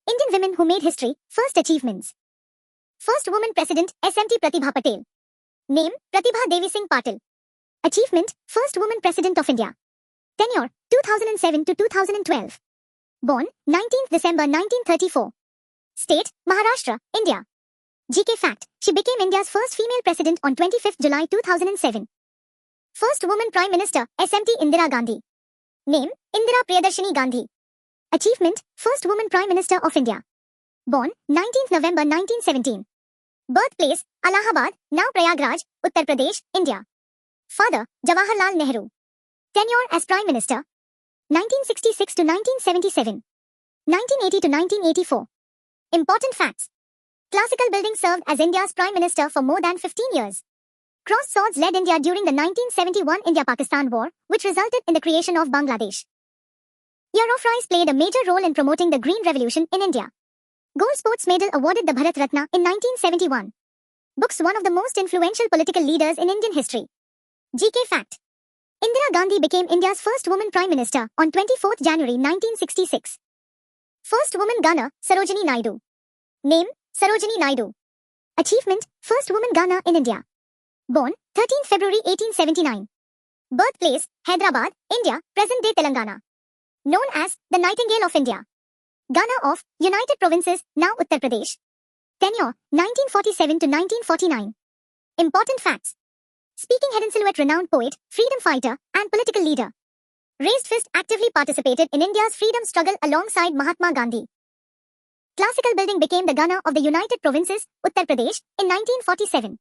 Indian women who made history. First achievements. First woman president, SMT Pratibha Patel. Name, Pratibha Devi Singh Patil. Achievement, first woman president of India. Tenure, 2007 to 2012. Born, 19th December 1934. State, Maharashtra, India. GK fact, she became India's first female president on 25th July 2007. First woman prime minister, SMT Indira Gandhi. Name, Indira Priyadarshini Gandhi. Achievement, first woman prime minister of India. Born, 19th November 1917. Birthplace, Allahabad, now Prayagraj, Uttar Pradesh, India. Father, Jawaharlal Nehru. Tenure as prime minister, 1966 to 1977. 1980 to 1984. Important facts. Classical Building served as India's prime minister for more than 15 years. Crossed swords led India during the 1971 India-Pakistan War, which resulted in the creation of Bangladesh. Eurofries played a major role in promoting the Green Revolution in India. Gold Sports Medal awarded the Bharat Ratna in 1971. Books one of the most influential political leaders in Indian history. GK fact. Indira Gandhi became India's first woman prime minister on 24th January 1966. First woman gunner, Sarojini Naidu. Name, Sarojini Naidu. Achievement, first woman gunner in India. Born, 13th February 1879. Birthplace, Hyderabad, India, present-day Telangana. Known as the Nightingale of India. Gunner of United Provinces, now Uttar Pradesh. Tenure, 1947 to 1949. Important facts. Speaking head and silhouette renowned poet, freedom fighter, and political leader. Raised fist actively participated in India's freedom struggle alongside Mahatma Gandhi. Classical Building became the gunner of the United Provinces, Uttar Pradesh, in 1947.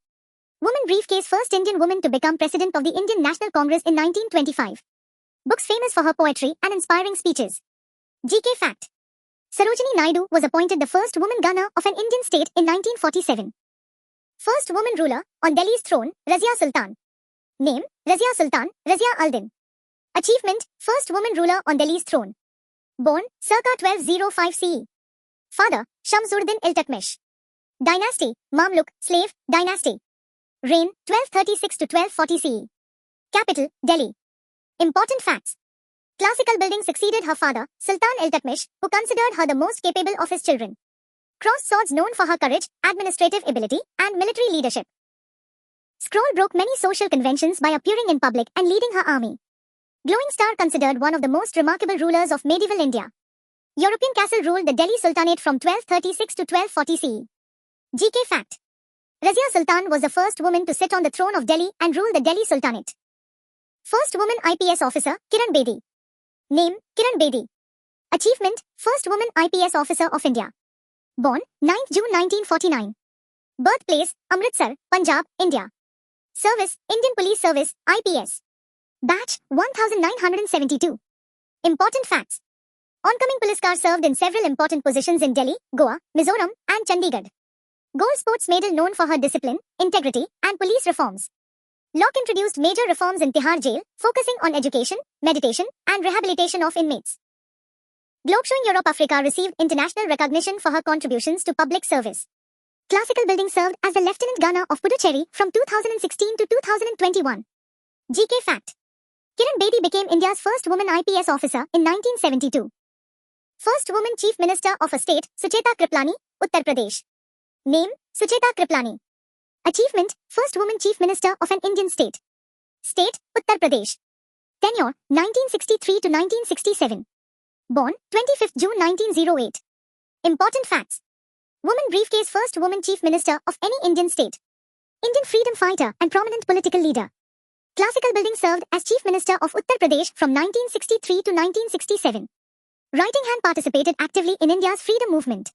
Woman briefcase first Indian woman to become president of the Indian National Congress in 1925. Books famous for her poetry and inspiring speeches. GK fact. Sarojini Naidu was appointed the first woman gunner of an Indian state in 1947. First woman ruler on Delhi's throne, Razia Sultan. Name, Razia Sultan, Razia al-Din. Achievement, first woman ruler on Delhi's throne. Born, circa 1205 CE. Father, Shamsuddin Iltutmish. Dynasty, Mamluk, slave, dynasty. Reign, 1236 to 1240 CE. Capital, Delhi. Important facts. Classical Building succeeded her father, Sultan Iltutmish, who considered her the most capable of his children. Crossed swords known for her courage, administrative ability, and military leadership. Scroll broke many social conventions by appearing in public and leading her army. Glowing Star considered one of the most remarkable rulers of medieval India. European castle ruled the Delhi Sultanate from 1236 to 1240 CE. GK fact. Razia Sultan was the first woman to sit on the throne of Delhi and rule the Delhi Sultanate. First woman IPS officer, Kiran Bedi. Name, Kiran Bedi. Achievement, first woman IPS officer of India. Born, 9th June 1949. Birthplace, Amritsar, Punjab, India. Service, Indian Police Service, IPS. Batch, 1972. Important facts. Oncoming Puliskar served in several important positions in Delhi, Goa, Mizoram, and Chandigarh. Gold Sports Medal known for her discipline, integrity, and police reforms. Locke introduced major reforms in Tihar jail, focusing on education, meditation, and rehabilitation of inmates. Globe showing Europe Africa received international recognition for her contributions to public service. Classical Building served as the Lieutenant Gunner of Puducherry from 2016 to 2021. GK fact. Kiran Bedi became India's first woman IPS officer in 1972. First woman Chief Minister of a state, Sucheta Kriplani, Uttar Pradesh. Name, Sucheta Kriplani. Achievement, first woman Chief Minister of an Indian state. State, Uttar Pradesh. Tenure, 1963 to 1967. Born, 25th June 1908. Important facts. Woman briefcase first woman Chief Minister of any Indian state. Indian freedom fighter and prominent political leader. Classical Building served as Chief Minister of Uttar Pradesh from 1963 to 1967. Writing hand participated actively in India's freedom movement.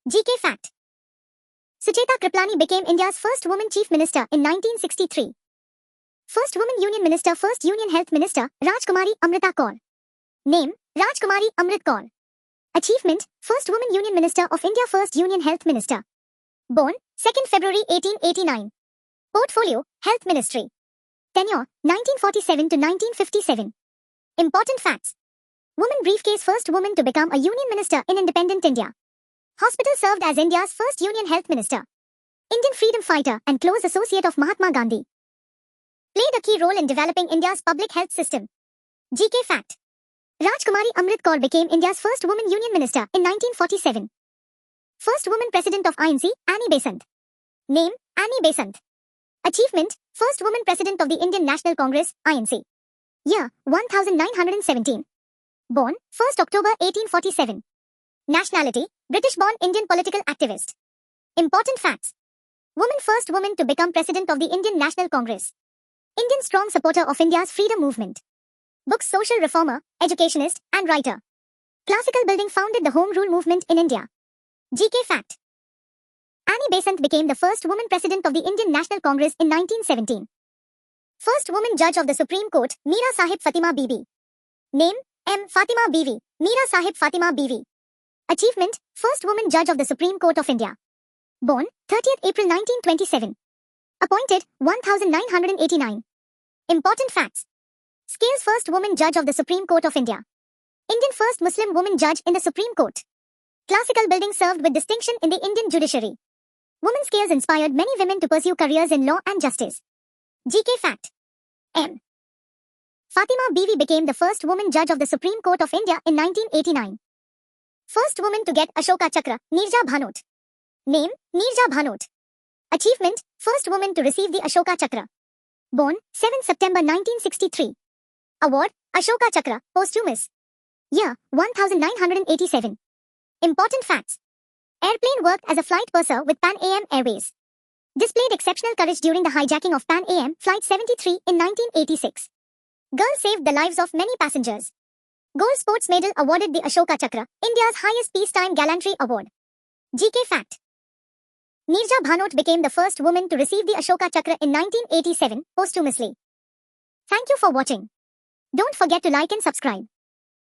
GK fact. Sucheta Kriplani became India's first woman Chief Minister in 1963. First woman Union Minister, first Union Health Minister, Rajkumari Amrita Kaur. Name, Rajkumari Amrit Kaur. Achievement, first woman Union Minister of India, first Union Health Minister. Born, 2nd February 1889. Portfolio, Health Ministry. Tenure, 1947 to 1957. Important facts. Woman briefcase first woman to become a Union Minister in independent India. Hospital served as India's first Union Health Minister. Indian freedom fighter and close associate of Mahatma Gandhi. Played a key role in developing India's public health system. GK fact. Rajkumari Amrit Kaur became India's first woman Union Minister in 1947. first woman president of INC, Annie Besant. Name, Annie Besant. Achievement, first woman president of the Indian National Congress, INC. Year, 1917. Born, 1st October 1847. Nationality, British-born Indian political activist. Important facts. First woman to become president of the Indian National Congress. Indian strong supporter of India's freedom movement. Books social reformer, educationist, and writer. Classical building founded the Home Rule movement in India. GK fact. Annie Besant became the first woman president of the Indian National Congress in 1917. First woman judge of the Supreme Court, Meera Sahib Fatima Bibi. Name, M. Fatima Bibi, Meera Sahib Fatima Bibi. Achievement, first woman judge of the Supreme Court of India. Born, 30th April 1927. Appointed, 1989. Important facts. Scales first woman judge of the Supreme Court of India. Indian first Muslim woman judge in the Supreme Court. Classical building served with distinction in the Indian judiciary. Woman scales inspired many women to pursue careers in law and justice. GK fact. M. Fatima Bibi became the first woman judge of the Supreme Court of India in 1989. First woman to get Ashoka Chakra, Neerja Bhanot. Name, Neerja Bhanot. Achievement, first woman to receive the Ashoka Chakra. Born, 7 September 1963. Award, Ashoka Chakra, posthumous. Year, 1987. Important facts. Airplane worked as a flight purser with Pan Am Airways. Displayed exceptional courage during the hijacking of Pan Am Flight 73 in 1986. Girl saved the lives of many passengers. Gold Sports Medal awarded the Ashoka Chakra, India's highest peacetime gallantry award. GK fact. Neerja Bhanot became the first woman to receive the Ashoka Chakra in 1987, posthumously. Thank you for watching. Don't forget to like and subscribe.